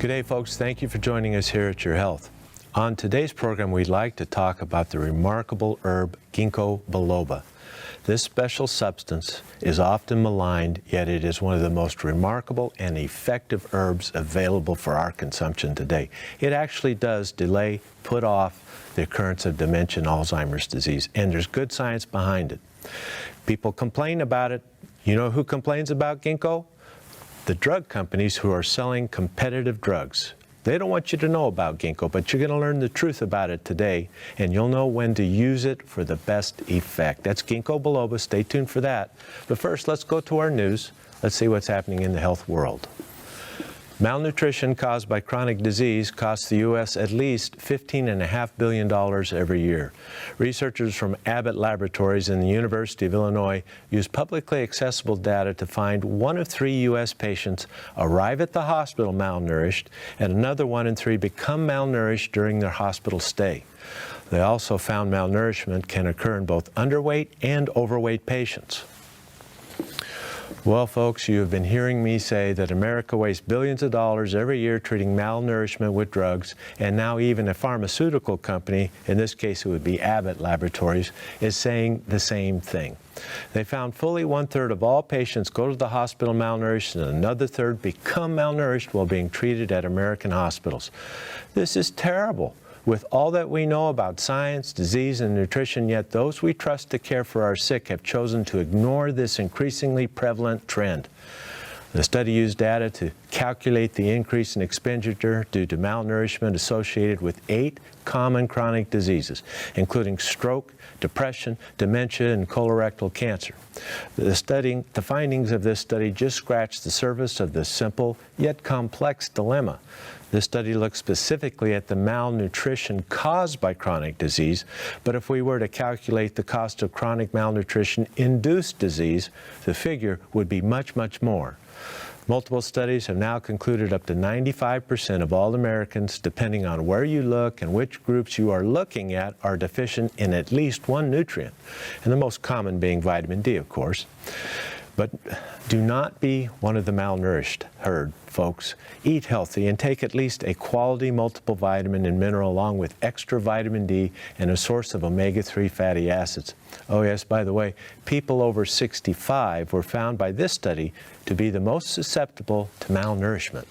Good day, folks. Thank you for joining us here at Your Health. On today's program, we'd like to talk about the remarkable herb Ginkgo biloba. This special substance is often maligned, yet it is one of the most remarkable and effective herbs available for our consumption today. It actually does delay, put off the occurrence of dementia and Alzheimer's disease, and there's good science behind it. People complain about it. You know who complains about ginkgo? The drug companies who are selling competitive drugs. They don't want you to know about ginkgo, but you're going to learn the truth about it today, and you'll know when to use it for the best effect. That's Ginkgo biloba. Stay tuned for that. But first, let's go to our news. Let's see what's happening in the health world. Malnutrition caused by chronic disease costs the U.S. at least $15.5 billion every year. Researchers from Abbott Laboratories and the University of Illinois use publicly accessible data to find 1 of 3 U.S. patients arrive at the hospital malnourished, and another 1 in 3 become malnourished during their hospital stay. They also found malnourishment can occur in both underweight and overweight patients. Well, folks, you have been hearing me say that America wastes billions of dollars every year treating malnourishment with drugs, and now even a pharmaceutical company, in this case it would be Abbott Laboratories, is saying the same thing. They found fully 1/3 of all patients go to the hospital malnourished, and another third become malnourished while being treated at American hospitals. This is terrible. With all that we know about science, disease, and nutrition, yet those we trust to care for our sick have chosen to ignore this increasingly prevalent trend. The study used data to calculate the increase in expenditure due to malnourishment associated with 8 common chronic diseases, including stroke, depression, dementia, and colorectal cancer. The findings of this study just scratched the surface of this simple yet complex dilemma. This study looks specifically at the malnutrition caused by chronic disease, but if we were to calculate the cost of chronic malnutrition-induced disease, the figure would be much, much more. Multiple studies have now concluded up to 95% of all Americans, depending on where you look and which groups you are looking at, are deficient in at least one nutrient, and the most common being vitamin D, of course. But do not be one of the malnourished herd, folks. Eat healthy and take at least a quality multiple vitamin and mineral along with extra vitamin D and a source of omega-3 fatty acids. Oh yes, by the way, people over 65 were found by this study to be the most susceptible to malnourishment.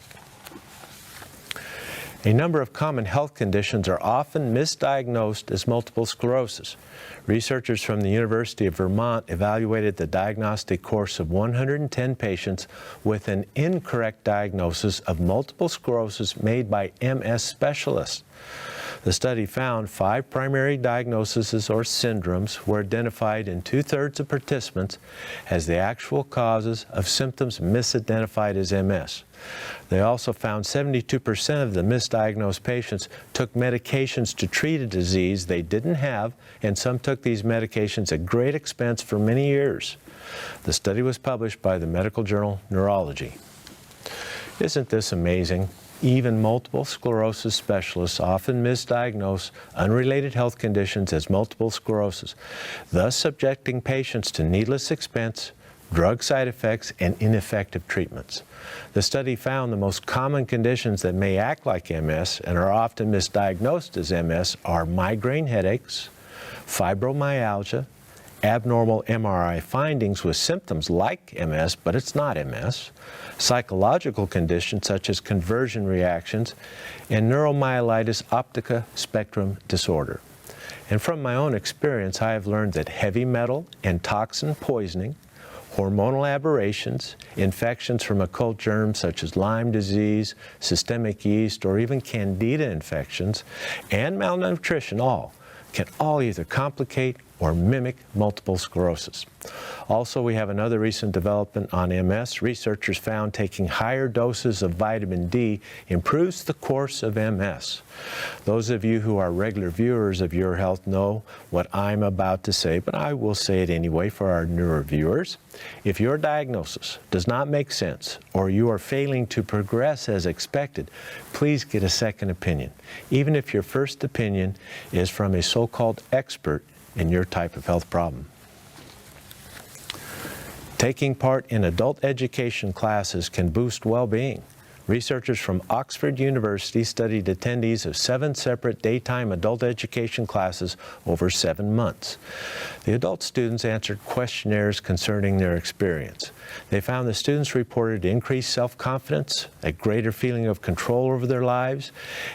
A number of common health conditions are often misdiagnosed as multiple sclerosis. Researchers from the University of Vermont evaluated the diagnostic course of 110 patients with an incorrect diagnosis of multiple sclerosis made by MS specialists. The study found 5 primary diagnoses or syndromes were identified in 2/3 of participants as the actual causes of symptoms misidentified as MS. They also found 72% of the misdiagnosed patients took medications to treat a disease they didn't have, and some took these medications at great expense for many years. The study was published by the medical journal Neurology. Isn't this amazing? Even multiple sclerosis specialists often misdiagnose unrelated health conditions as multiple sclerosis, thus subjecting patients to needless expense, drug side effects, and ineffective treatments. The study found the most common conditions that may act like MS and are often misdiagnosed as MS are migraine headaches, fibromyalgia, abnormal MRI findings with symptoms like MS, but it's not MS, psychological conditions such as conversion reactions, and neuromyelitis optica spectrum disorder. And from my own experience, I have learned that heavy metal and toxin poisoning, hormonal aberrations, infections from occult germs such as Lyme disease, systemic yeast, or even candida infections, and malnutrition can all either complicate or mimic multiple sclerosis. Also, we have another recent development on MS. Researchers found taking higher doses of vitamin D improves the course of MS. Those of you who are regular viewers of Your Health know what I'm about to say, but I will say it anyway for our newer viewers. If your diagnosis does not make sense or you are failing to progress as expected, please get a second opinion, even if your first opinion is from a so-called expert in your type of health problem. Taking part in adult education classes can boost well-being. Researchers from Oxford University studied attendees of 7 separate daytime adult education classes over 7 months. The adult students answered questionnaires concerning their experience. They found the students reported increased self-confidence, a greater feeling of control over their lives,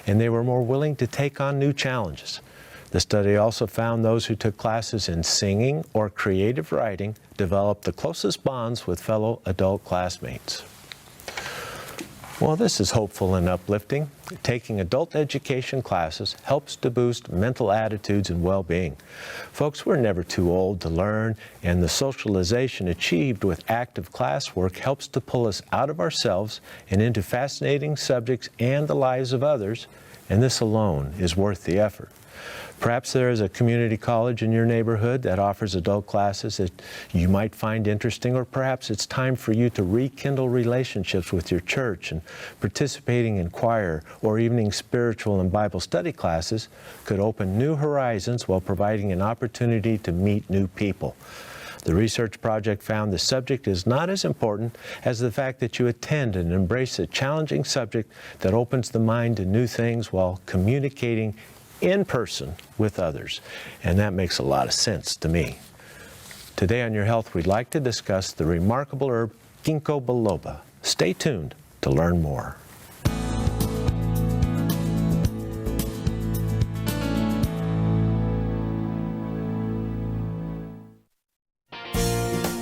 and they were more willing to take on new challenges. The study also found those who took classes in singing or creative writing developed the closest bonds with fellow adult classmates. Well, this is hopeful and uplifting. Taking adult education classes helps to boost mental attitudes and well-being. Folks, we're never too old to learn, and the socialization achieved with active classwork helps to pull us out of ourselves and into fascinating subjects and the lives of others, and this alone is worth the effort. Perhaps there is a community college in your neighborhood that offers adult classes that you might find interesting, or perhaps it's time for you to rekindle relationships with your church, and participating in choir or evening spiritual and Bible study classes could open new horizons while providing an opportunity to meet new people. The research project found the subject is not as important as the fact that you attend and embrace a challenging subject that opens the mind to new things while communicating in person with others, and that makes a lot of sense to me. Today on Your Health, we'd like to discuss the remarkable herb Ginkgo biloba. Stay tuned to learn more.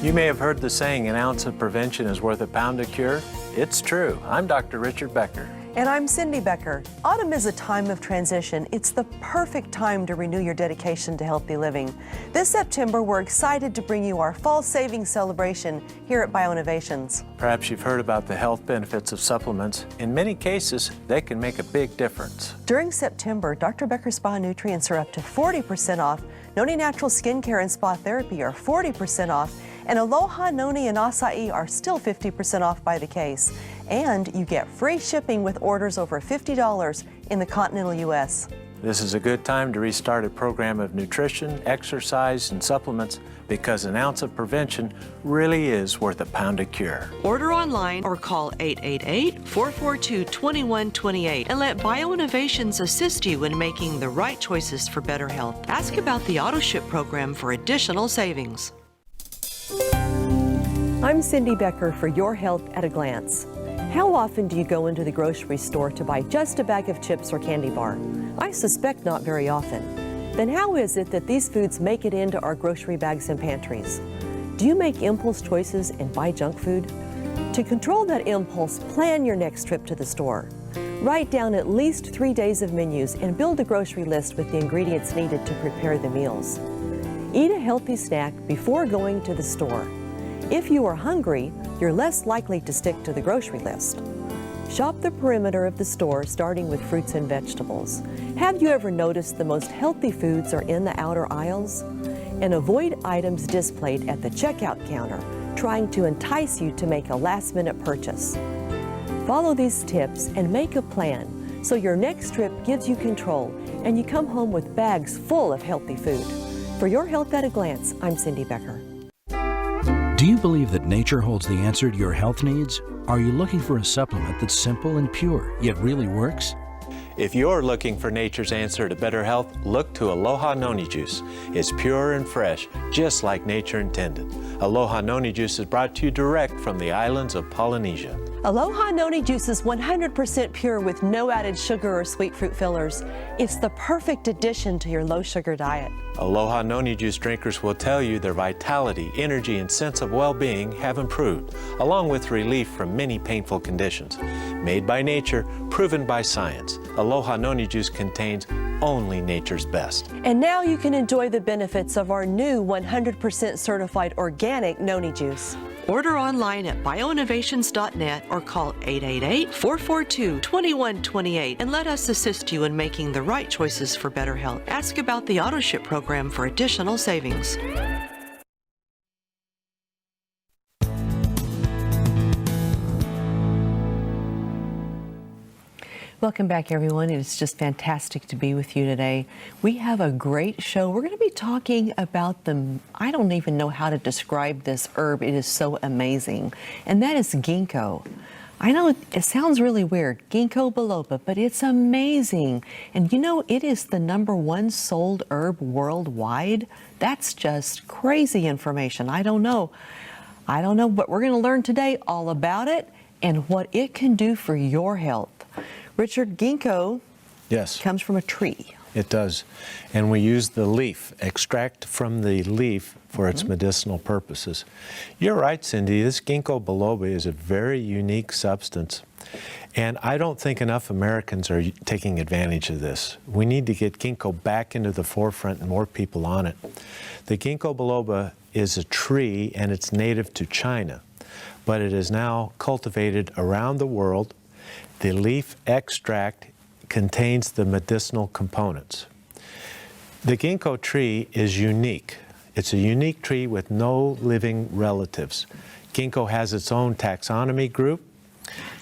You may have heard the saying, an ounce of prevention is worth a pound of cure. It's true. I'm Dr. Richard Becker. And I'm Cindy Becker. Autumn is a time of transition. It's the perfect time to renew your dedication to healthy living. This September, we're excited to bring you our fall savings celebration here at BioInnovations. Perhaps you've heard about the health benefits of supplements. In many cases, they can make a big difference. During September, Dr. Becker Spa Nutrients are up to 40% off. Noni Natural Skincare and Spa Therapy are 40% off. And Aloha, Noni, and Acai are still 50% off by the case. And you get free shipping with orders over $50 in the continental U.S. This is a good time to restart a program of nutrition, exercise, and supplements, because an ounce of prevention really is worth a pound of cure. Order online or call 888-442-2128 and let BioInnovations assist you in making the right choices for better health. Ask about the AutoShip program for additional savings. I'm Cindy Becker for Your Health at a Glance. How often do you go into the grocery store to buy just a bag of chips or candy bar? I suspect not very often. Then how is it that these foods make it into our grocery bags and pantries? Do you make impulse choices and buy junk food? To control that impulse, plan your next trip to the store. Write down at least 3 days of menus and build a grocery list with the ingredients needed to prepare the meals. Eat a healthy snack before going to the store. If you are hungry, you're less likely to stick to the grocery list. Shop the perimeter of the store, starting with fruits and vegetables. Have you ever noticed the most healthy foods are in the outer aisles? And avoid items displayed at the checkout counter, trying to entice you to make a last-minute purchase. Follow these tips and make a plan so your next trip gives you control and you come home with bags full of healthy food. For Your Health at a Glance, I'm Cindy Becker. Do you believe that nature holds the answer to your health needs? Are you looking for a supplement that's simple and pure, yet really works? If you're looking for nature's answer to better health, look to Aloha Noni Juice. It's pure and fresh, just like nature intended. Aloha Noni Juice is brought to you direct from the islands of Polynesia. Aloha Noni Juice is 100% pure with no added sugar or sweet fruit fillers. It's the perfect addition to your low-sugar diet. Aloha Noni Juice drinkers will tell you their vitality, energy, and sense of well-being have improved, along with relief from many painful conditions. Made by nature, proven by science, Aloha Noni Juice contains only nature's best. And now you can enjoy the benefits of our new 100% certified organic Noni Juice. Order online at bioinnovations.net or call 888-442-2128 and let us assist you in making the right choices for better health. Ask about the AutoShip program for additional savings. Welcome back, everyone. It's just fantastic to be with you today. We have a great show. We're going to be talking about I don't even know how to describe this herb. It is so amazing. And that is ginkgo. I know it sounds really weird, Ginkgo biloba, but it's amazing. And you know, it is the #1 sold herb worldwide. That's just crazy information. I don't know, but we're going to learn today all about it and what it can do for your health. Richard, Ginkgo comes from a tree. It does. And we use the leaf, extract from the leaf for its medicinal purposes. You're right, Cindy. This Ginkgo biloba is a very unique substance. And I don't think enough Americans are taking advantage of this. We need to get Ginkgo back into the forefront and more people on it. The Ginkgo biloba is a tree and it's native to China, but it is now cultivated around the world. The leaf extract contains the medicinal components. The Ginkgo tree is unique. It's a unique tree with no living relatives. Ginkgo has its own taxonomy group.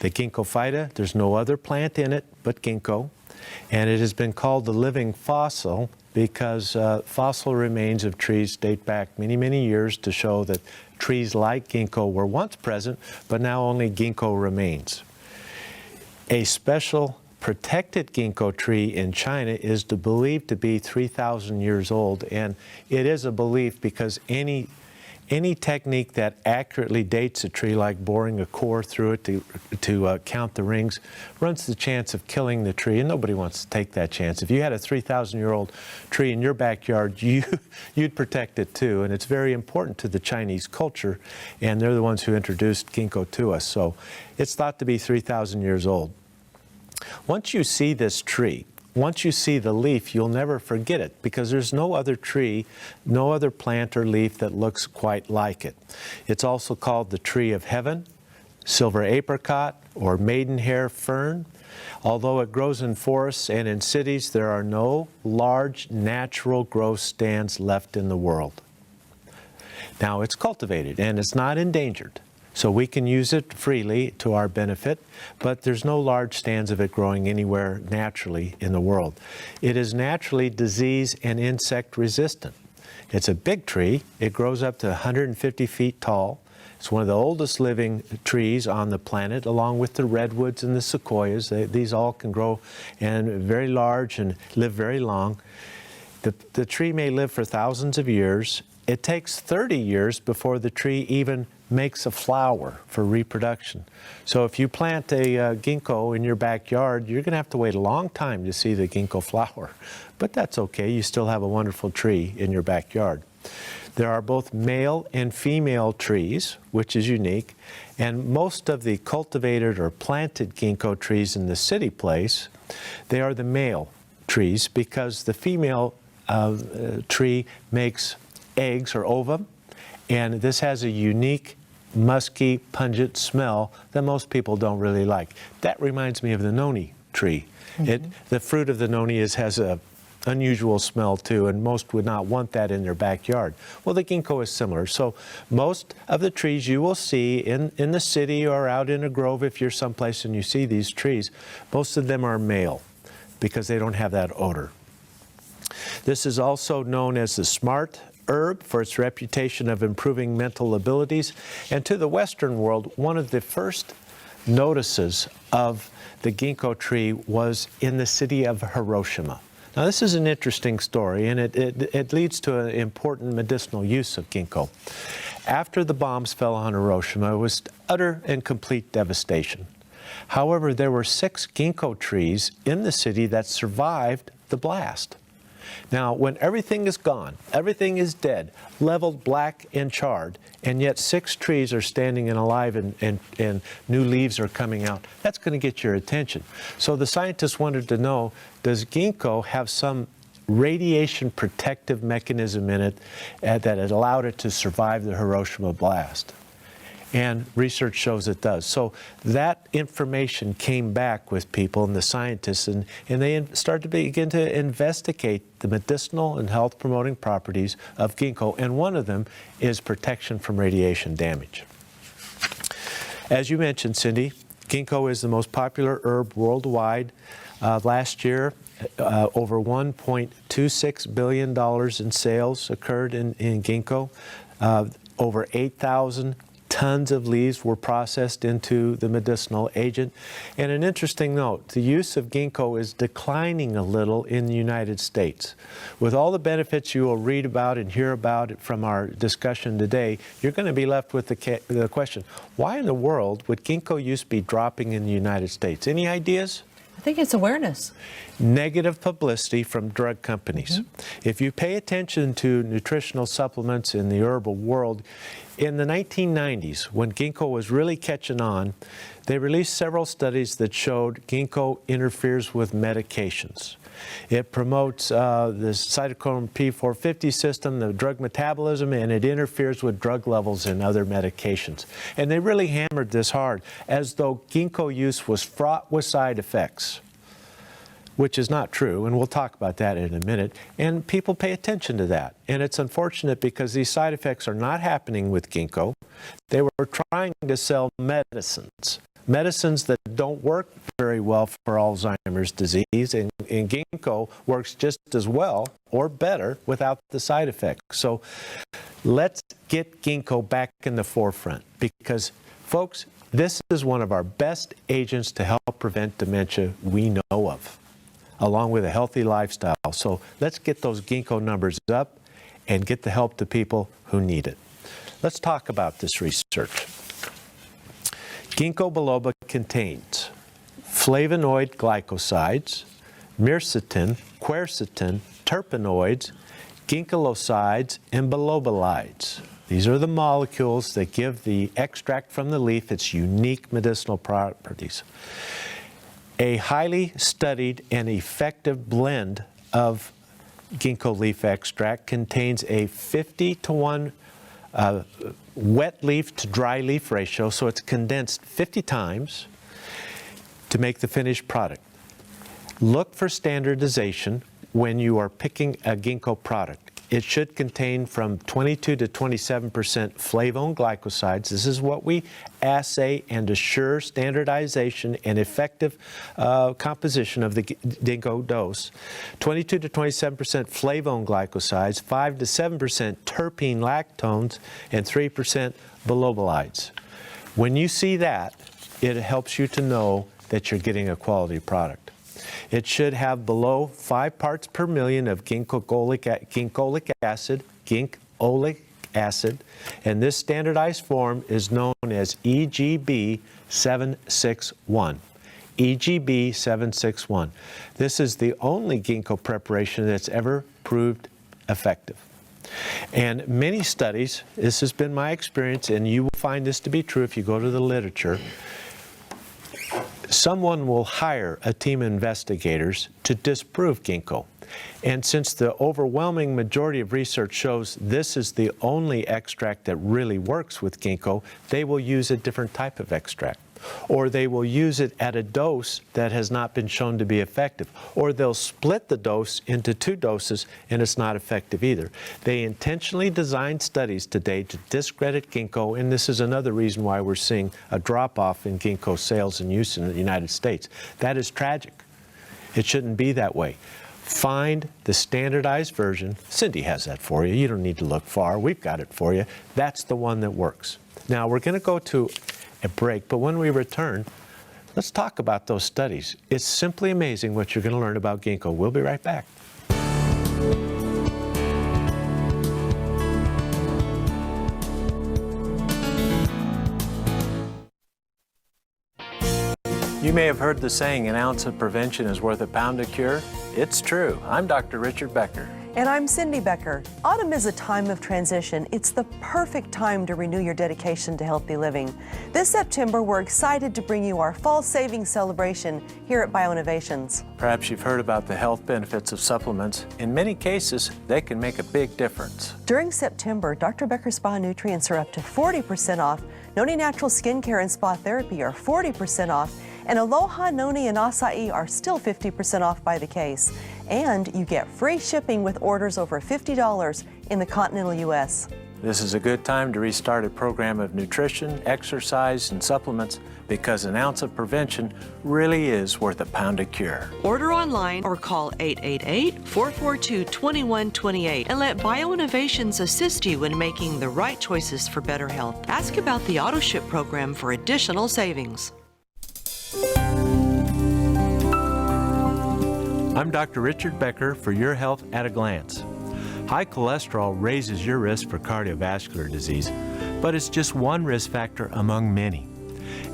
The Ginkgo phyta, there's no other plant in it but Ginkgo. And it has been called the living fossil because fossil remains of trees date back many, many years to show that trees like Ginkgo were once present, but now only Ginkgo remains. A special protected Ginkgo tree in China is believed to be 3,000 years old, and it is a belief because any technique that accurately dates a tree, like boring a core through it to count the rings, runs the chance of killing the tree, and nobody wants to take that chance. If you had a 3,000-year-old tree in your backyard, you'd protect it too, and it's very important to the Chinese culture, and they're the ones who introduced Ginkgo to us, so it's thought to be 3,000 years old. Once you see this tree, once you see the leaf, you'll never forget it because there's no other tree, no other plant or leaf that looks quite like it. It's also called the tree of heaven, silver apricot, or maidenhair fern. Although it grows in forests and in cities, there are no large natural growth stands left in the world. Now, it's cultivated and it's not endangered. So we can use it freely to our benefit, but there's no large stands of it growing anywhere naturally in the world. It is naturally disease and insect resistant. It's a big tree. It grows up to 150 feet tall. It's one of the oldest living trees on the planet, along with the redwoods and the sequoias. These all can grow and very large and live very long. The tree may live for thousands of years. It takes 30 years before the tree even makes a flower for reproduction. So if you plant a ginkgo in your backyard, you're going to have to wait a long time to see the ginkgo flower. But that's okay. You still have a wonderful tree in your backyard. There are both male and female trees, which is unique. And most of the cultivated or planted ginkgo trees in the city place, they are the male trees because the female tree makes eggs or ovum. And this has a unique, musky, pungent smell that most people don't really like. That reminds me of the Noni tree. The fruit of the Noni has a unusual smell too, and most would not want that in their backyard. Well, the ginkgo is similar. So most of the trees you will see in the city or out in a grove, if you're someplace and you see these trees, most of them are male because they don't have that odor. This is also known as the smart herb for its reputation of improving mental abilities. And to the Western world, one of the first notices of the ginkgo tree was in the city of Hiroshima. Now, this is an interesting story, and it leads to an important medicinal use of ginkgo. After the bombs fell on Hiroshima, it was utter and complete devastation. However, there were 6 ginkgo trees in the city that survived the blast. Now, when everything is gone, everything is dead, leveled, black, and charred, and yet 6 trees are standing and alive and new leaves are coming out, that's going to get your attention. So the scientists wanted to know, does ginkgo have some radiation protective mechanism in it that had allowed it to survive the Hiroshima blast? And research shows it does. So that information came back with people and the scientists, and they started to begin to investigate the medicinal and health promoting properties of ginkgo, and one of them is protection from radiation damage. As you mentioned, Cindy, ginkgo is the most popular herb worldwide. Last year, over $1.26 billion in sales occurred in ginkgo. Over 8,000 Tons of leaves were processed into the medicinal agent. And an interesting note, the use of ginkgo is declining a little in the United States. With all the benefits you will read about and hear about from our discussion today, you're going to be left with the question, why in the world would ginkgo use be dropping in the United States? Any ideas? I think it's awareness. Negative publicity from drug companies. If you pay attention to nutritional supplements in the herbal world, in the 1990s, when ginkgo was really catching on, they released several studies that showed ginkgo interferes with medications. It promotes the cytochrome P450 system, the drug metabolism, and it interferes with drug levels in other medications. And they really hammered this hard, as though ginkgo use was fraught with side effects, which is not true, and we'll talk about that in a minute. And people pay attention to that. And it's unfortunate because these side effects are not happening with ginkgo. They were trying to sell medicines that don't work very well for Alzheimer's disease, and ginkgo works just as well or better without the side effects. So let's get ginkgo back in the forefront, because folks, this is one of our best agents to help prevent dementia we know of, along with a healthy lifestyle. So let's get those ginkgo numbers up and get the help to people who need it. Let's talk about this research. Ginkgo biloba contains flavonoid glycosides, myrcetin, quercetin, terpenoids, ginkolosides, and bilobalides. These are the molecules that give the extract from the leaf its unique medicinal properties. A highly studied and effective blend of ginkgo leaf extract contains a 50-to-1 wet leaf to dry leaf ratio, so it's condensed 50 times to make the finished product. Look for standardization when you are picking a ginkgo product. It should contain from 22 to 27% flavone glycosides. This is what we assay and assure standardization and effective composition of the ginkgo dose. 22 to 27% flavone glycosides, 5 to 7% terpene lactones, and 3% bilobalides. When you see that, it helps you to know that you're getting a quality product. It should have below 5 parts per million of ginkgolic acid, and this standardized form is known as EGB 761. EGB 761. This is the only ginkgo preparation that's ever proved effective. And many studies, this has been my experience, and you will find this to be true if you go to the literature, someone will hire a team of investigators to disprove ginkgo. And since the overwhelming majority of research shows this is the only extract that really works with ginkgo, they will use a different type of extract. Or they will use it at a dose that has not been shown to be effective. Or they'll split the dose into 2 doses and it's not effective either. They intentionally designed studies today to discredit ginkgo, and this is another reason why we're seeing a drop-off in ginkgo sales and use in the United States. That is tragic. It shouldn't be that way. Find the standardized version. Cindy has that for you. You don't need to look far. We've got it for you. That's the one that works. Now, we're going to go to a break, but when we return, let's talk about those studies. It's simply amazing what you're going to learn about ginkgo. We'll be right back. You may have heard the saying, an ounce of prevention is worth a pound of cure. It's true. I'm Dr. Richard Becker. And I'm Cindy Becker. Autumn is a time of transition. It's the perfect time to renew your dedication to healthy living. This September, we're excited to bring you our fall savings celebration here at BioInnovations. Perhaps you've heard about the health benefits of supplements. In many cases, they can make a big difference. During September, Dr. Becker Spa Nutrients are up to 40% off. Noni Natural Skincare and Spa Therapy are 40% off. And Aloha, Noni, and Acai are still 50% off by the case. And you get free shipping with orders over $50 in the continental U.S. This is a good time to restart a program of nutrition, exercise, and supplements because an ounce of prevention really is worth a pound of cure. Order online or call 888-442-2128 and let BioInnovations assist you in making the right choices for better health. Ask about the AutoShip program for additional savings. I'm Dr. Richard Becker for Your Health at a Glance. High cholesterol raises your risk for cardiovascular disease, but it's just one risk factor among many.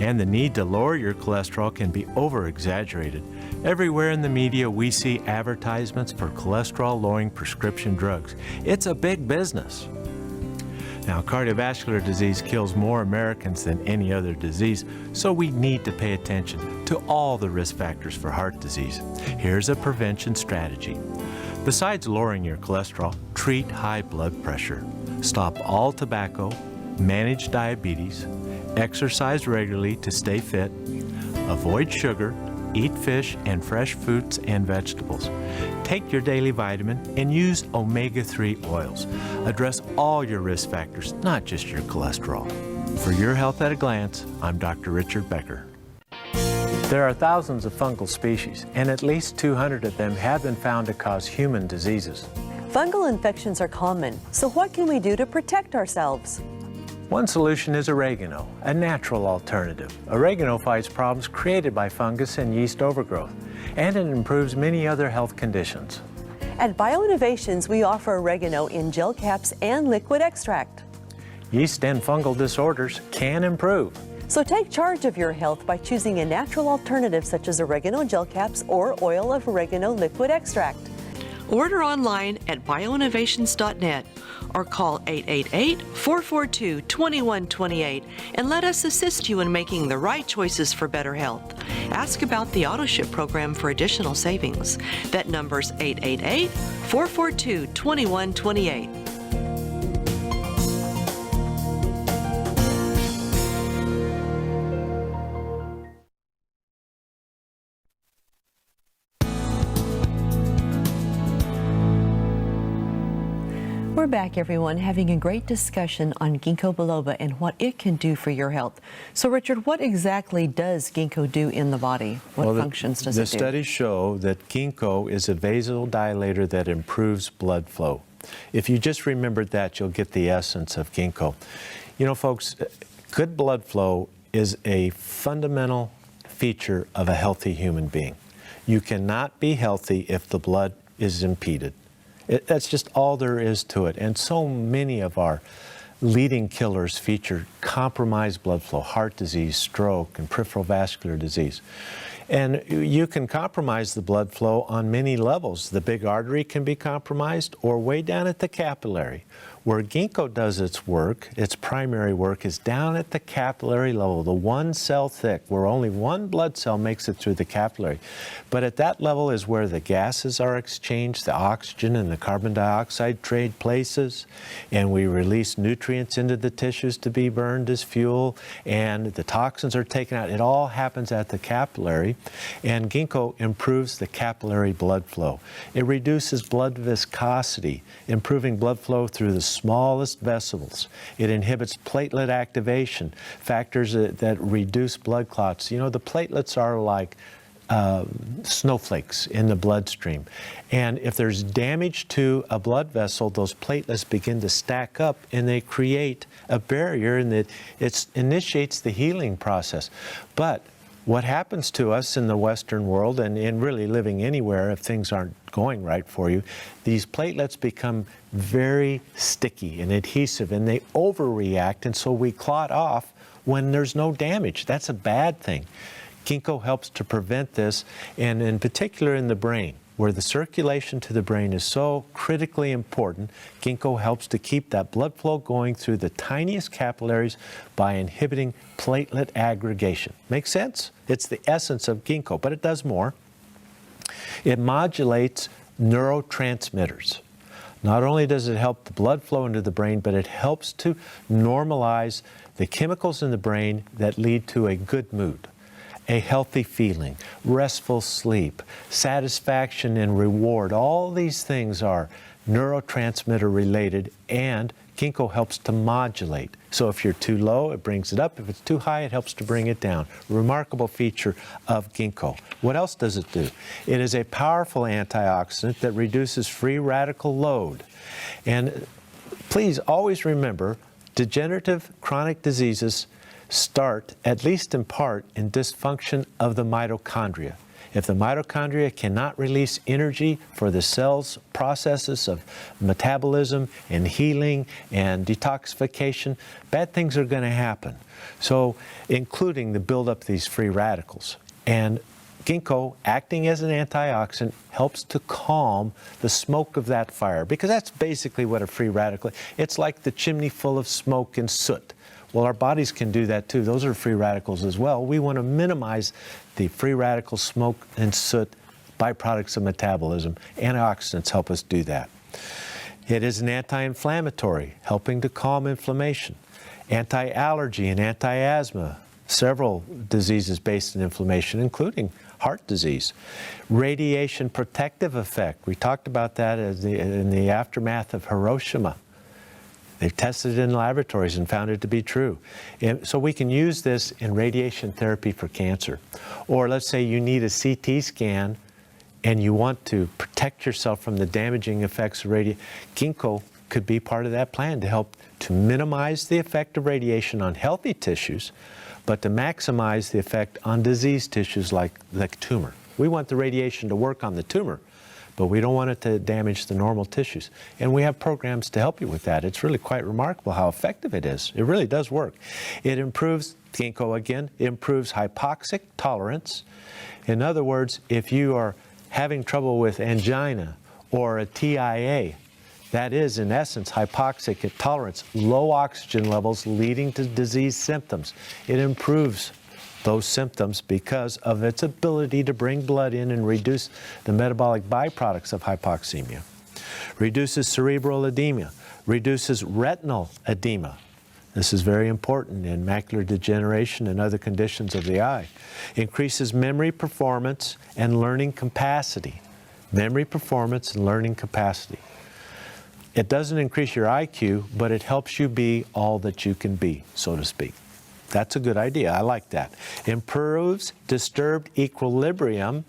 And the need to lower your cholesterol can be over-exaggerated. Everywhere in the media we see advertisements for cholesterol-lowering prescription drugs. It's a big business. Now, cardiovascular disease kills more Americans than any other disease, so we need to pay attention to all the risk factors for heart disease. Here's a prevention strategy. Besides lowering your cholesterol, treat high blood pressure. Stop all tobacco, manage diabetes, exercise regularly to stay fit, avoid sugar, eat fish and fresh fruits and vegetables. Take your daily vitamin and use omega-3 oils. Address all your risk factors, not just your cholesterol. For Your Health at a Glance, I'm Dr. Richard Becker. There are thousands of fungal species, and at least 200 of them have been found to cause human diseases. Fungal infections are common, so what can we do to protect ourselves? One solution is oregano, a natural alternative. Oregano fights problems created by fungus and yeast overgrowth, and it improves many other health conditions. At BioInnovations, we offer oregano in gel caps and liquid extract. Yeast and fungal disorders can improve. So take charge of your health by choosing a natural alternative such as oregano gel caps or oil of oregano liquid extract. Order online at bioinnovations.net or call 888-442-2128 and let us assist you in making the right choices for better health. Ask about the AutoShip program for additional savings. That number's 888-442-2128. We're back, everyone, having a great discussion on Ginkgo biloba and what it can do for your health. So, Richard, what exactly does Ginkgo do in the body? What functions does it do? The studies show that Ginkgo is a vasodilator that improves blood flow. If you just remembered that, you'll get the essence of Ginkgo. You know, folks, good blood flow is a fundamental feature of a healthy human being. You cannot be healthy if the blood is impeded. That's just all there is to it. And so many of our leading killers feature compromised blood flow, heart disease, stroke, and peripheral vascular disease. And you can compromise the blood flow on many levels. The big artery can be compromised, or way down at the capillary. Where Ginkgo does its work, its primary work, is down at the capillary level, the 1 cell thick, where only one blood cell makes it through the capillary. But at that level is where the gases are exchanged, the oxygen and the carbon dioxide trade places, and we release nutrients into the tissues to be burned as fuel, and the toxins are taken out. It all happens at the capillary, and Ginkgo improves the capillary blood flow. It reduces blood viscosity, improving blood flow through the smallest vessels. It inhibits platelet activation, factors that reduce blood clots. You know, the platelets are like snowflakes in the bloodstream. And if there's damage to a blood vessel, those platelets begin to stack up and they create a barrier, and it initiates the healing process. But what happens to us in the Western world, and really living anywhere if things aren't going right for you, these platelets become very sticky and adhesive, and they overreact, and so we clot off when there's no damage. That's a bad thing. Ginkgo helps to prevent this, and in particular in the brain, where the circulation to the brain is so critically important. Ginkgo helps to keep that blood flow going through the tiniest capillaries by inhibiting platelet aggregation. Make sense? It's the essence of Ginkgo, but it does more. It modulates neurotransmitters. Not only does it help the blood flow into the brain, but it helps to normalize the chemicals in the brain that lead to a good mood, a healthy feeling, restful sleep, satisfaction and reward. All these things are neurotransmitter related, and Ginkgo helps to modulate. So if you're too low, it brings it up. If it's too high, it helps to bring it down. Remarkable feature of Ginkgo. What else does it do? It is a powerful antioxidant that reduces free radical load. And please always remember, degenerative chronic diseases start, at least in part, in dysfunction of the mitochondria. If the mitochondria cannot release energy for the cell's processes of metabolism and healing and detoxification, bad things are going to happen. So, including the buildup of these free radicals. And Ginkgo, acting as an antioxidant, helps to calm the smoke of that fire, because that's basically what a free radical is. It's like the chimney full of smoke and soot. Well, our bodies can do that too. Those are free radicals as well. We want to minimize the free radical smoke and soot, byproducts of metabolism. Antioxidants help us do that. It is an anti-inflammatory, helping to calm inflammation. Anti-allergy and anti-asthma, several diseases based on inflammation, including heart disease. Radiation protective effect. We talked about that in the aftermath of Hiroshima. They've tested it in laboratories and found it to be true. And so we can use this in radiation therapy for cancer. Or let's say you need a CT scan and you want to protect yourself from the damaging effects of radiation. Ginkgo could be part of that plan to help to minimize the effect of radiation on healthy tissues, but to maximize the effect on diseased tissues like the tumor. We want the radiation to work on the tumor, but we don't want it to damage the normal tissues. And we have programs to help you with that. It's really quite remarkable how effective it is. It really does work. It improves, Ginkgo again, improves hypoxic tolerance. In other words, if you are having trouble with angina or a TIA, that is, in essence, hypoxic tolerance, low oxygen levels leading to disease symptoms. It improves those symptoms because of its ability to bring blood in and reduce the metabolic byproducts of hypoxemia. Reduces cerebral edema, reduces retinal edema. This is very important in macular degeneration and other conditions of the eye. Increases memory performance and learning capacity. Memory performance and learning capacity. It doesn't increase your IQ, but it helps you be all that you can be, so to speak. That's a good idea. I like that. Improves disturbed equilibrium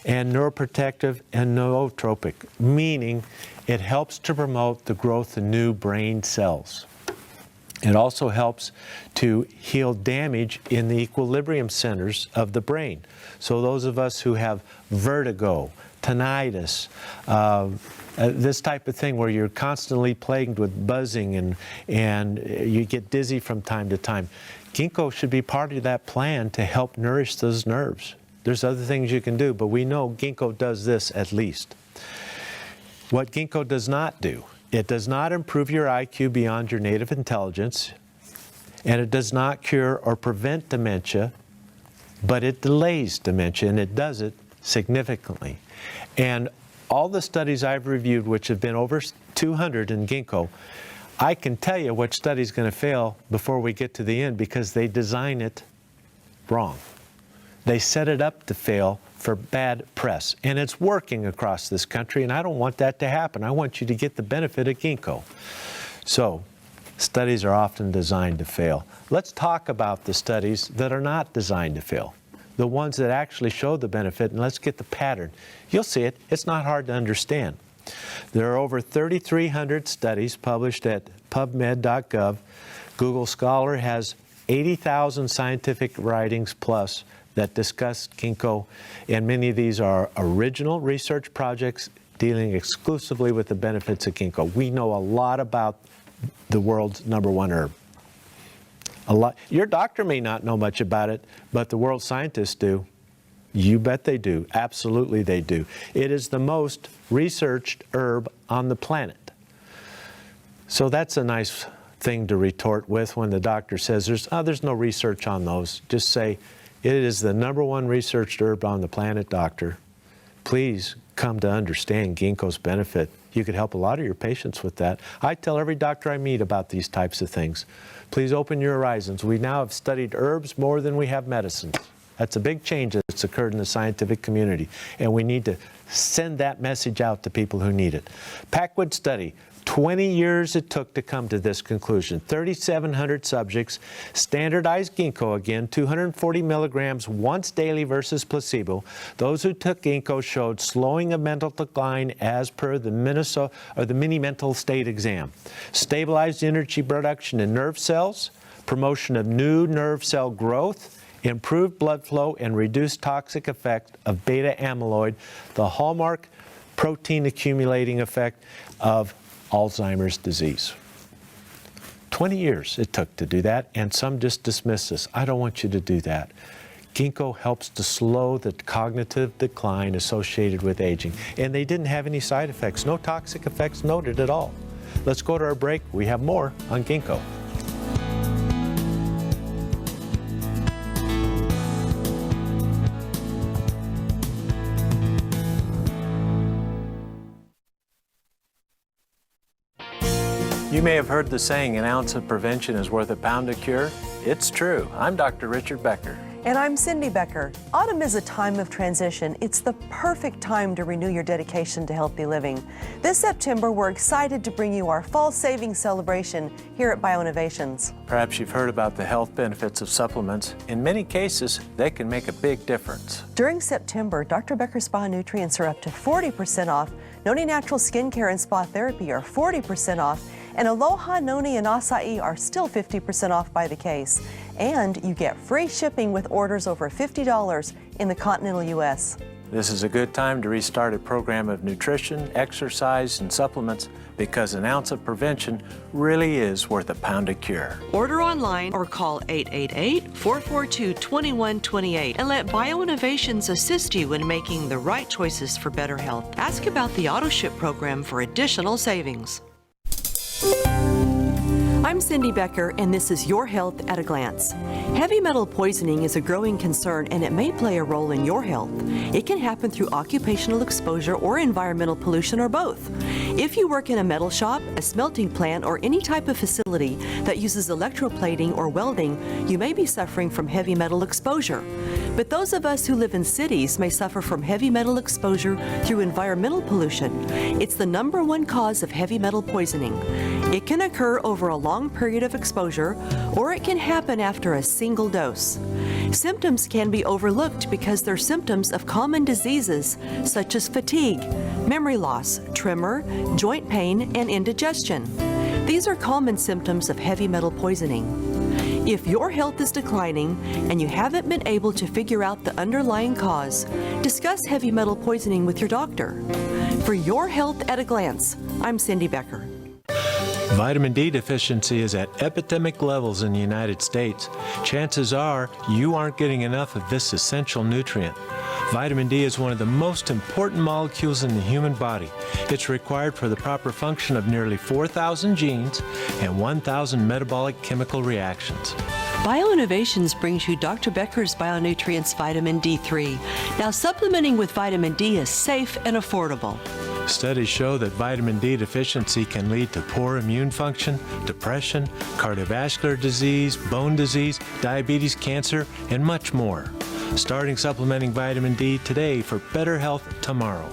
and neuroprotective and nootropic, meaning it helps to promote the growth of new brain cells. It also helps to heal damage in the equilibrium centers of the brain. So those of us who have vertigo, tinnitus, this type of thing where you're constantly plagued with buzzing and you get dizzy from time to time, Ginkgo should be part of that plan to help nourish those nerves. There's other things you can do, but we know Ginkgo does this at least. What Ginkgo does not do, it does not improve your IQ beyond your native intelligence, and it does not cure or prevent dementia, but it delays dementia, and it does it significantly. And all the studies I've reviewed, which have been over 200 in Ginkgo, I can tell you which study is going to fail before we get to the end because they design it wrong. They set it up to fail for bad press. And it's working across this country, and I don't want that to happen. I want you to get the benefit of Ginkgo. So, studies are often designed to fail. Let's talk about the studies that are not designed to fail. The ones that actually show the benefit, and let's get the pattern. You'll see it. It's not hard to understand. There are over 3,300 studies published at PubMed.gov. Google Scholar has 80,000 scientific writings plus that discuss Ginkgo, and many of these are original research projects dealing exclusively with the benefits of Ginkgo. We know a lot about the world's #1 herb. A lot. Your doctor may not know much about it, but the world scientists do. You bet they do. Absolutely they do. It is the most researched herb on the planet. So that's a nice thing to retort with when the doctor says there's no research on those. Just say, it is the #1 researched herb on the planet, doctor. Please come to understand Ginkgo's benefit. You could help a lot of your patients with that. I tell every doctor I meet about these types of things. Please open your horizons. We now have studied herbs more than we have medicines. That's a big change that's occurred in the scientific community, and we need to send that message out to people who need it. Packwood study, 20 years it took to come to this conclusion. 3,700 subjects, standardized Ginkgo again, 240 milligrams once daily versus placebo. Those who took Ginkgo showed slowing of mental decline as per the mini mental state exam. Stabilized energy production in nerve cells, promotion of new nerve cell growth, improved blood flow, and reduced toxic effect of beta amyloid, the hallmark protein accumulating effect of Alzheimer's disease. 20 years it took to do that, and some just dismiss this. I don't want you to do that. Ginkgo helps to slow the cognitive decline associated with aging, and they didn't have any side effects, no toxic effects noted at all. Let's go to our break. We have more on Ginkgo. You may have heard the saying, an ounce of prevention is worth a pound of cure. It's true. I'm Dr. Richard Becker. And I'm Cindy Becker. Autumn is a time of transition. It's the perfect time to renew your dedication to healthy living. This September, we're excited to bring you our fall savings celebration here at BioInnovations. Perhaps you've heard about the health benefits of supplements. In many cases, they can make a big difference. During September, Dr. Becker's Spa Nutrients are up to 40% off. Noni Natural Skincare and Spa Therapy are 40% off. And Aloha, Noni, and Acai are still 50% off by the case. And you get free shipping with orders over $50 in the continental U.S. This is a good time to restart a program of nutrition, exercise, and supplements because an ounce of prevention really is worth a pound of cure. Order online or call 888-442-2128 and let BioInnovations assist you in making the right choices for better health. Ask about the AutoShip program for additional savings. I'm Cindy Becker, and this is Your Health at a Glance. Heavy metal poisoning is a growing concern, and it may play a role in your health. It can happen through occupational exposure or environmental pollution, or both. If you work in a metal shop, a smelting plant, or any type of facility that uses electroplating or welding, you may be suffering from heavy metal exposure. But those of us who live in cities may suffer from heavy metal exposure through environmental pollution. It's the #1 cause of heavy metal poisoning. It can occur over a long period of exposure, or it can happen after a single dose. Symptoms can be overlooked because they're symptoms of common diseases such as fatigue, memory loss, tremor, joint pain, and indigestion. These are common symptoms of heavy metal poisoning. If your health is declining and you haven't been able to figure out the underlying cause, discuss heavy metal poisoning with your doctor. For Your Health at a Glance, I'm Cindy Becker. Vitamin D deficiency is at epidemic levels in the United States. Chances are you aren't getting enough of this essential nutrient. Vitamin D is one of the most important molecules in the human body. It's required for the proper function of nearly 4,000 genes and 1,000 metabolic chemical reactions. BioInnovations brings you Dr. Becker's BioNutrients Vitamin D3. Now, supplementing with vitamin D is safe and affordable. Studies show that vitamin D deficiency can lead to poor immune function, depression, cardiovascular disease, bone disease, diabetes, cancer, and much more. Starting supplementing vitamin D today for better health tomorrow.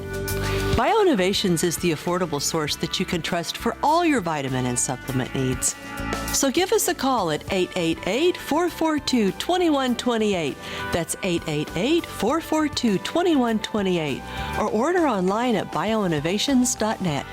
BioInnovations is the affordable source that you can trust for all your vitamin and supplement needs. So give us a call at 888-442-2128. That's 888-442-2128. Or order online at bioinnovations.net.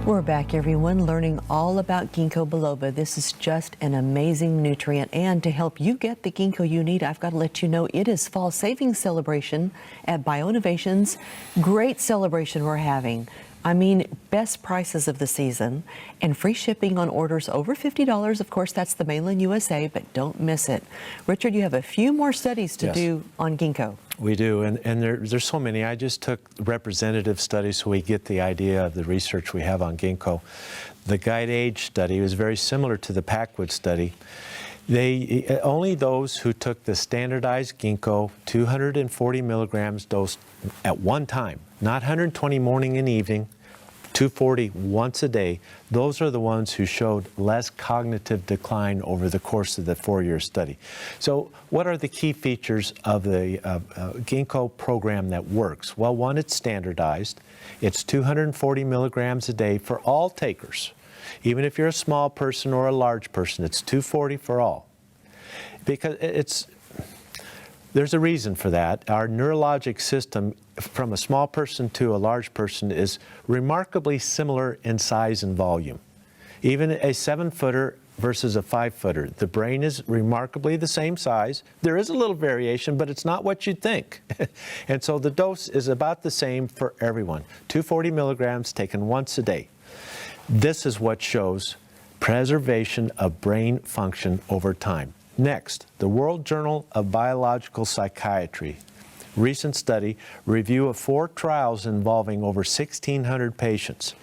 We're back, everyone, learning all about Ginkgo biloba. This is just an amazing nutrient, and to help you get the Ginkgo you need, I've got to let you know it is fall savings celebration at BioInnovations. Great celebration we're having. I mean, best prices of the season and free shipping on orders over $50. Of course, that's the mainland USA, but don't miss it. Richard, you have a few more studies to do on Ginkgo. We do, and there's so many. I just took representative studies so we get the idea of the research we have on Ginkgo. The Guide Age study was very similar to the Packwood study. Only those who took the standardized Ginkgo 240 milligrams dose at one time, not 120 morning and evening, 240 once a day, those are the ones who showed less cognitive decline over the course of the 4-year study. So what are the key features of the Ginkgo program that works? Well, one, it's standardized. It's 240 milligrams a day for all takers. Even if you're a small person or a large person, it's 240 for all. Because there's a reason for that. Our neurologic system, from a small person to a large person, is remarkably similar in size and volume. Even a 7-footer versus a 5-footer, the brain is remarkably the same size. There is a little variation, but it's not what you'd think. And so the dose is about the same for everyone. 240 milligrams taken once a day. This is what shows preservation of brain function over time. Next, the World Journal of Biological Psychiatry. Recent study, review of 4 trials involving over 1,600 patients.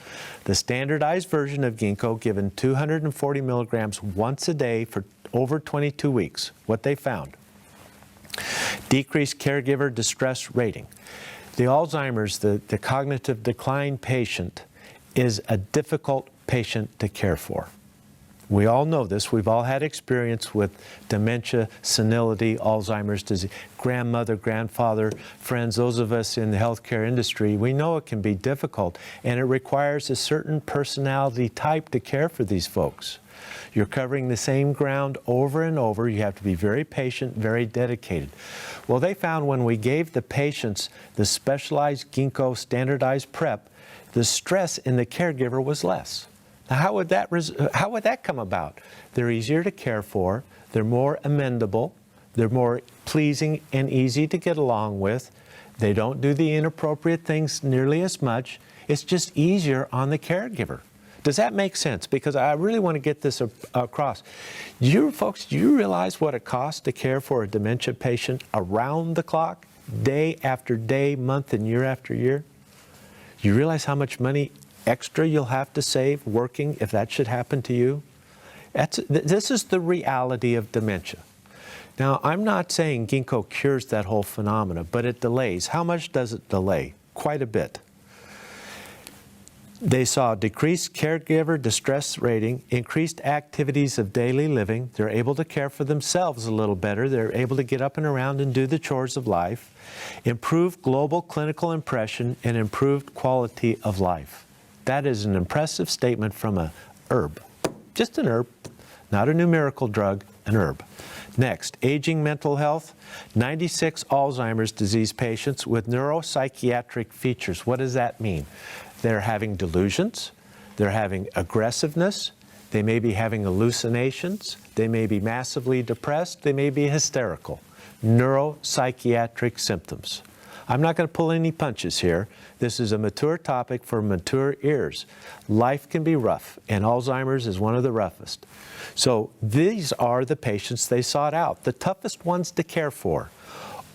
The standardized version of Ginkgo given 240 milligrams once a day for over 22 weeks. What they found: decreased caregiver distress rating. The Alzheimer's, the cognitive decline patient, is a difficult patient to care for. We all know this. We've all had experience with dementia, senility, Alzheimer's disease, grandmother, grandfather, friends, those of us in the healthcare industry. We know it can be difficult, and it requires a certain personality type to care for these folks. You're covering the same ground over and over. You have to be very patient, very dedicated. Well, they found when we gave the patients the specialized Ginkgo standardized prep, the stress in the caregiver was less. Now, how would that come about? They're easier to care for, they're more amendable, they're more pleasing and easy to get along with, they don't do the inappropriate things nearly as much. It's just easier on the caregiver. Does that make sense? Because I really want to get this across. You folks, do you realize what it costs to care for a dementia patient around the clock, day after day, month and year after year? You realize how much money extra you'll have to save working if that should happen to you? This is the reality of dementia. Now, I'm not saying Ginkgo cures that whole phenomena, but it delays. How much does it delay? Quite a bit. They saw decreased caregiver distress rating, increased activities of daily living. They're able to care for themselves a little better. They're able to get up and around and do the chores of life. Improved global clinical impression and improved quality of life. That is an impressive statement from a herb. Just an herb, not a new miracle drug, an herb. Next, aging mental health. 96 Alzheimer's disease patients with neuropsychiatric features. What does that mean? They're having delusions, they're having aggressiveness, they may be having hallucinations, they may be massively depressed, they may be hysterical. Neuropsychiatric symptoms. I'm not going to pull any punches here. This is a mature topic for mature ears. Life can be rough, and Alzheimer's is one of the roughest. So these are the patients they sought out, the toughest ones to care for.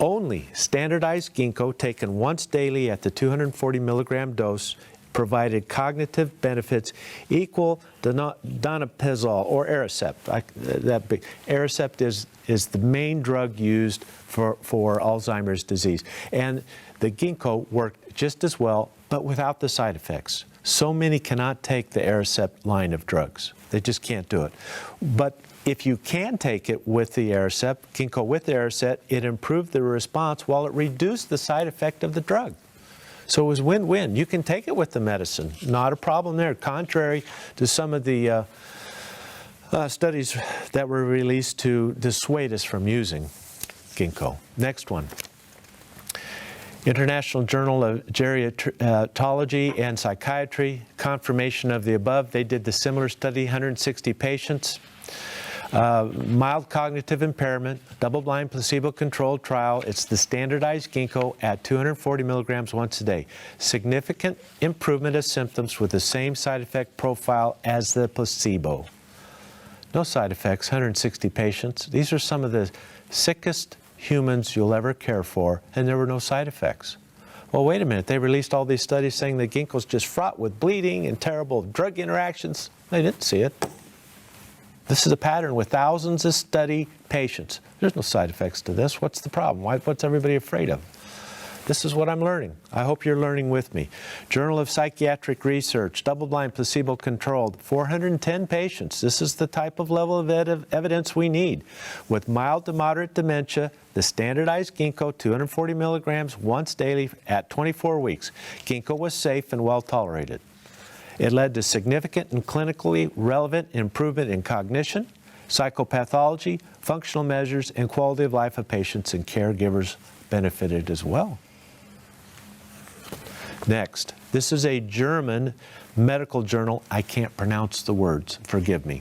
Only standardized Ginkgo taken once daily at the 240 milligram dose provided cognitive benefits equal to donepezil or Aricept. Aricept is the main drug used for Alzheimer's disease. And the Ginkgo worked just as well, but without the side effects. So many cannot take the Aricept line of drugs. They just can't do it. But if you can take it with the Aricept, Ginkgo with the Aricept, it improved the response while it reduced the side effect of the drug. So it was win-win. You can take it with the medicine. Not a problem there, contrary to some of the studies that were released to dissuade us from using Ginkgo. Next one. International Journal of Gerontology and Psychiatry, confirmation of the above. They did the similar study, 160 patients. Mild cognitive impairment, double-blind placebo-controlled trial. It's the standardized Ginkgo at 240 milligrams once a day. Significant improvement of symptoms with the same side effect profile as the placebo. No side effects, 160 patients. These are some of the sickest humans you'll ever care for, and there were no side effects. Well, wait a minute. They released all these studies saying that Ginkgo's just fraught with bleeding and terrible drug interactions. They didn't see it. This is a pattern with thousands of study patients. There's no side effects to this. What's the problem? What's everybody afraid of? This is what I'm learning. I hope you're learning with me. Journal of Psychiatric Research, double-blind, placebo-controlled, 410 patients. This is the type of level of evidence we need. With mild to moderate dementia, the standardized Ginkgo, 240 milligrams once daily at 24 weeks. Ginkgo was safe and well tolerated. It led to significant and clinically relevant improvement in cognition, psychopathology, functional measures, and quality of life of patients and caregivers benefited as well. Next, this is a German medical journal. I can't pronounce the words, forgive me.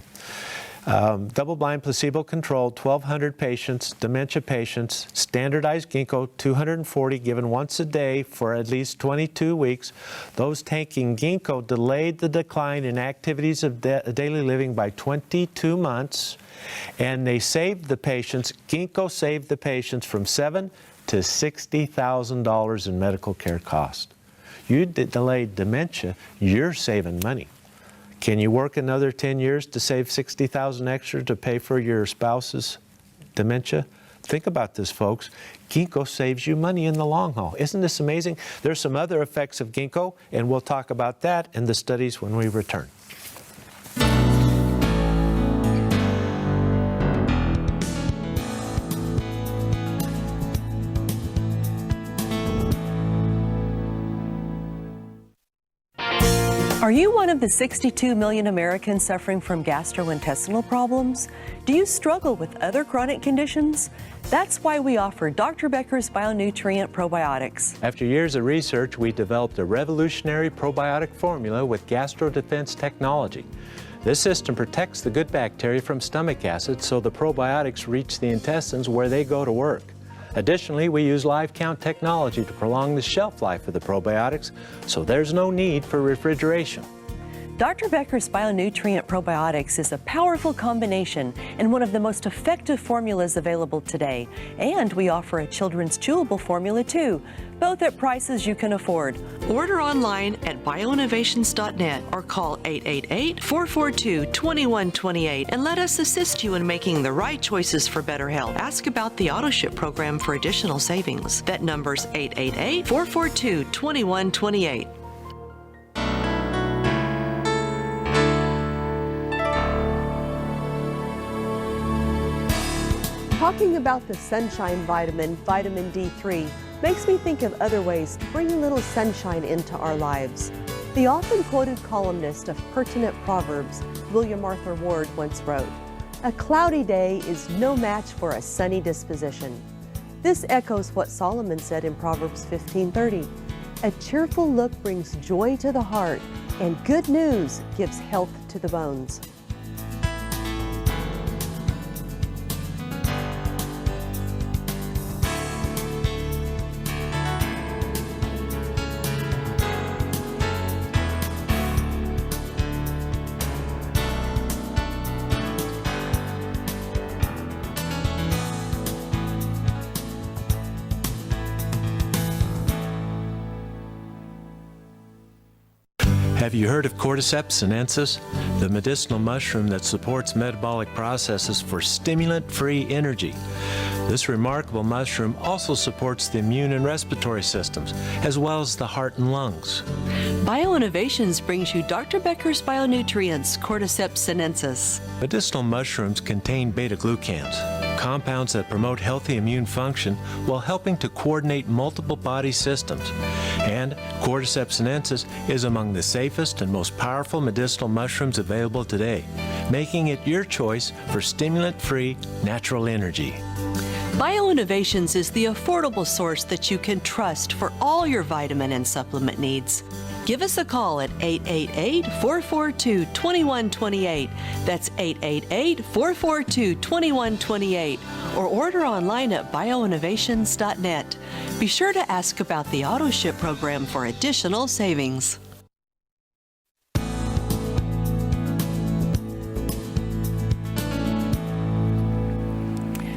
Double-blind, placebo-controlled, 1,200 patients, dementia patients, standardized Ginkgo, 240 given once a day for at least 22 weeks. Those taking Ginkgo delayed the decline in activities of daily living by 22 months, and they saved the patients, Ginkgo saved the patients from $7,000 to $60,000 in medical care cost. You delayed dementia, you're saving money. Can you work another 10 years to save $60,000 extra to pay for your spouse's dementia? Think about this, folks. Ginkgo saves you money in the long haul. Isn't this amazing? There's some other effects of Ginkgo, and we'll talk about that in the studies when we return. Are you one of the 62 million Americans suffering from gastrointestinal problems? Do you struggle with other chronic conditions? That's why we offer Dr. Becker's Bionutrient Probiotics. After years of research, we developed a revolutionary probiotic formula with gastrodefense technology. This system protects the good bacteria from stomach acid so the probiotics reach the intestines where they go to work. Additionally, we use live count technology to prolong the shelf life of the probiotics, so there's no need for refrigeration. Dr. Becker's Bionutrient Probiotics is a powerful combination and one of the most effective formulas available today. And we offer a children's chewable formula too, both at prices you can afford. Order online at bioinnovations.net or call 888-442-2128 and let us assist you in making the right choices for better health. Ask about the AutoShip program for additional savings. That number's 888-442-2128. Talking about the sunshine vitamin, vitamin D3, makes me think of other ways to bring a little sunshine into our lives. The often quoted columnist of Pertinent Proverbs, William Arthur Ward, once wrote, "A cloudy day is no match for a sunny disposition." This echoes what Solomon said in Proverbs 15:30. "A cheerful look brings joy to the heart, and good news gives health to the bones." Have you heard of Cordyceps sinensis, the medicinal mushroom that supports metabolic processes for stimulant-free energy? This remarkable mushroom also supports the immune and respiratory systems, as well as the heart and lungs. BioInnovations brings you Dr. Becker's Bionutrients, Cordyceps sinensis. Medicinal mushrooms contain beta-glucans, compounds that promote healthy immune function while helping to coordinate multiple body systems. And Cordyceps sinensis is among the safest and most powerful medicinal mushrooms available today, making it your choice for stimulant-free natural energy. BioInnovations is the affordable source that you can trust for all your vitamin and supplement needs. Give us a call at 888-442-2128. That's 888-442-2128. Or order online at bioinnovations.net. Be sure to ask about the AutoShip program for additional savings.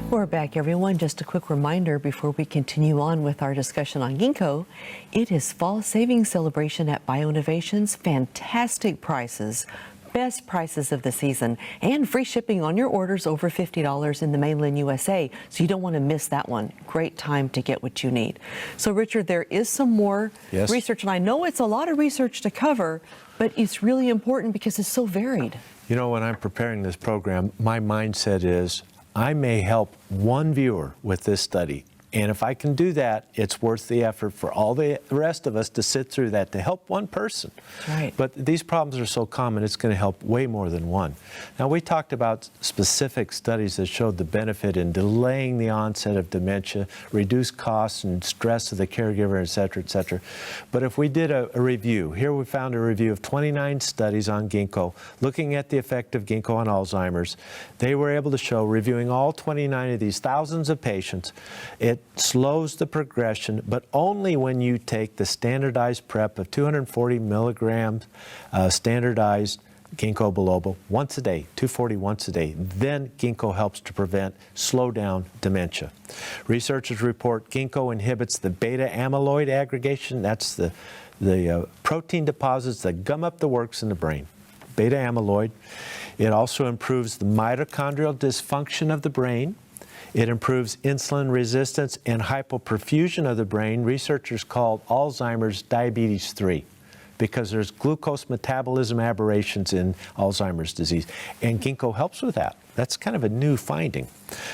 We're back, everyone. Just a quick reminder before we continue on with our discussion on Ginkgo. It is Fall Savings Celebration at BioInnovations. Fantastic prices, best prices of the season and free shipping on your orders over $50 in the mainland USA. So you don't want to miss that one. Great time to get what you need. So Richard, there is some more research, and I know it's a lot of research to cover, but it's really important because it's so varied. You know, when I'm preparing this program, my mindset is I may help one viewer with this study. And if I can do that, it's worth the effort for all the rest of us to sit through that to help one person. Right. But these problems are so common, it's going to help way more than one. Now, we talked about specific studies that showed the benefit in delaying the onset of dementia, reduce costs and stress of the caregiver, et cetera, et cetera. But if we did a review, here we found a review of 29 studies on Ginkgo, looking at the effect of Ginkgo on Alzheimer's. They were able to show, reviewing all 29 of these thousands of patients, it slows the progression, but only when you take the standardized prep of 240 milligrams standardized Ginkgo biloba once a day, 240 once a day. Then Ginkgo helps to slow down dementia. Researchers report Ginkgo inhibits the beta amyloid aggregation. That's the protein deposits that gum up the works in the brain. Beta amyloid. It also improves the mitochondrial dysfunction of the brain. It improves insulin resistance and hypoperfusion of the brain. Researchers called Alzheimer's diabetes 3 because there's glucose metabolism aberrations in Alzheimer's disease. And Ginkgo helps with that. That's kind of a new finding.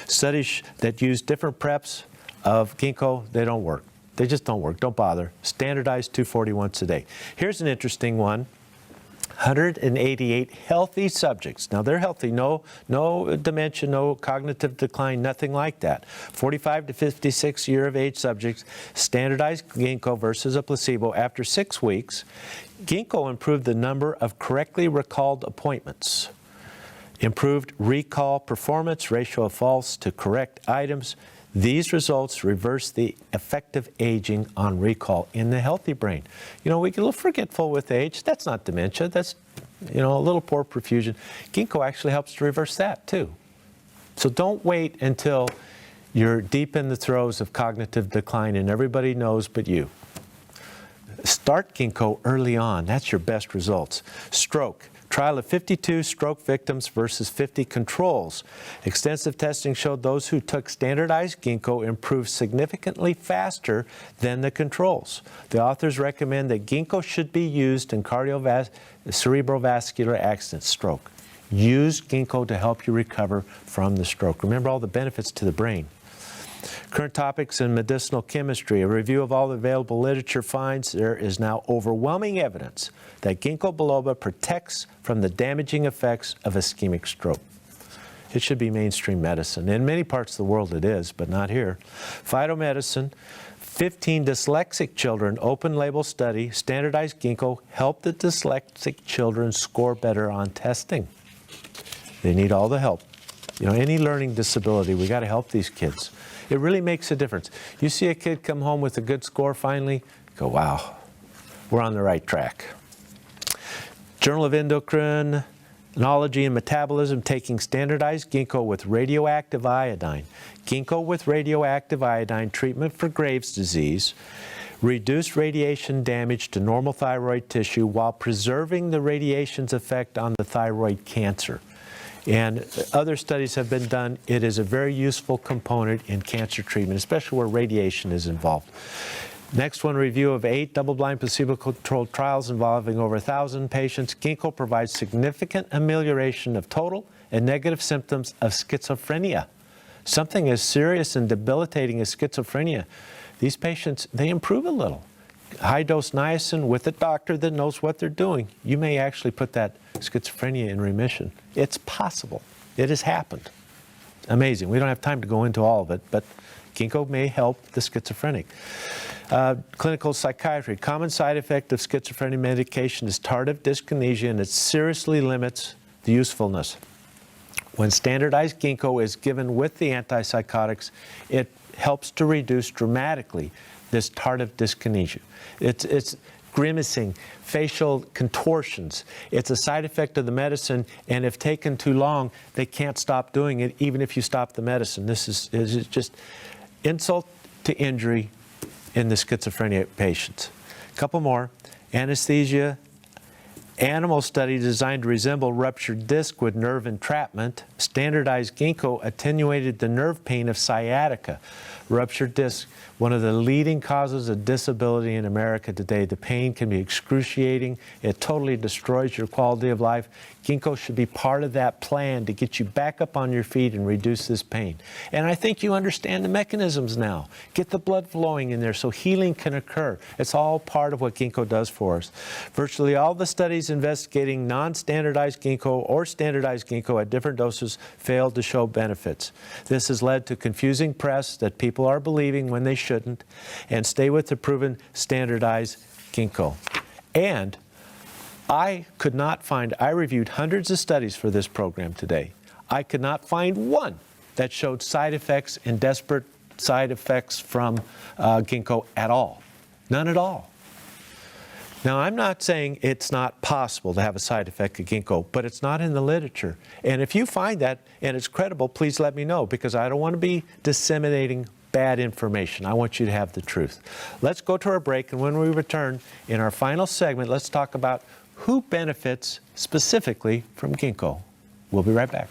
Studies that use different preps of Ginkgo, they don't work. They just don't work. Don't bother. Standardized 240 once a day. Here's an interesting one. 188 healthy subjects. Now they're healthy, no dementia, no cognitive decline, nothing like that. 45 to 56 year of age subjects, standardized Ginkgo versus a placebo. After 6 weeks, Ginkgo improved the number of correctly recalled appointments, improved recall performance, ratio of false to correct items. These results reverse the effective aging on recall in the healthy brain. You know, we get a little forgetful with age. That's not dementia. That's, a little poor perfusion. Ginkgo actually helps to reverse that too. So don't wait until you're deep in the throes of cognitive decline and everybody knows but you. Start Ginkgo early on. That's your best results. Stroke. Trial of 52 stroke victims versus 50 controls. Extensive testing showed those who took standardized Ginkgo improved significantly faster than the controls. The authors recommend that Ginkgo should be used in cerebrovascular accidents, stroke. Use Ginkgo to help you recover from the stroke. Remember all the benefits to the brain. Current topics in medicinal chemistry. A review of all the available literature finds there is now overwhelming evidence that Ginkgo biloba protects from the damaging effects of ischemic stroke. It should be mainstream medicine. In many parts of the world it is, but not here. Phytomedicine. 15 dyslexic children, open label study, standardized Ginkgo helped the dyslexic children score better on testing. They need all the help. Any learning disability, we got to help these kids. It really makes a difference. You see a kid come home with a good score finally, go, wow, we're on the right track. Journal of Endocrinology and Metabolism, taking standardized Ginkgo with radioactive iodine. Ginkgo with radioactive iodine treatment for Graves' disease reduced radiation damage to normal thyroid tissue while preserving the radiation's effect on the thyroid cancer. And other studies have been done. It is a very useful component in cancer treatment, especially where radiation is involved. Next one, review of 8 double-blind placebo-controlled trials involving over 1,000 patients. Ginkgo provides significant amelioration of total and negative symptoms of schizophrenia. Something as serious and debilitating as schizophrenia. These patients, they improve a little. High-dose niacin with a doctor that knows what they're doing, you may actually put that schizophrenia in remission. It's possible. It has happened. Amazing. We don't have time to go into all of it, but Ginkgo may help the schizophrenic. Clinical psychiatry. Common side effect of schizophrenia medication is tardive dyskinesia, and it seriously limits the usefulness. When standardized Ginkgo is given with the antipsychotics, it helps to reduce dramatically this tardive dyskinesia. It's grimacing, facial contortions. It's a side effect of the medicine, and if taken too long, they can't stop doing it even if you stop the medicine. This is just insult to injury in the schizophrenia patients. A couple more. Anesthesia animal study designed to resemble ruptured disc with nerve entrapment. Standardized Ginkgo attenuated the nerve pain of sciatica. Ruptured disc, one of the leading causes of disability in America today. The pain can be excruciating. It totally destroys your quality of life. Ginkgo should be part of that plan to get you back up on your feet and reduce this pain. And I think you understand the mechanisms now. Get the blood flowing in there so healing can occur. It's all part of what Ginkgo does for us. Virtually all the studies investigating non-standardized Ginkgo or standardized Ginkgo at different doses failed to show benefits. This has led to confusing press that people are believing when they shouldn't, and stay with the proven standardized Ginkgo. And I could not find, I reviewed hundreds of studies for this program today. I could not find one that showed side effects and desperate side effects from Ginkgo at all. None at all. Now, I'm not saying it's not possible to have a side effect of Ginkgo, but it's not in the literature. And if you find that and it's credible, please let me know, because I don't want to be disseminating bad information. I want you to have the truth. Let's go to our break, and when we return in our final segment, let's talk about who benefits specifically from Ginkgo. We'll be right back.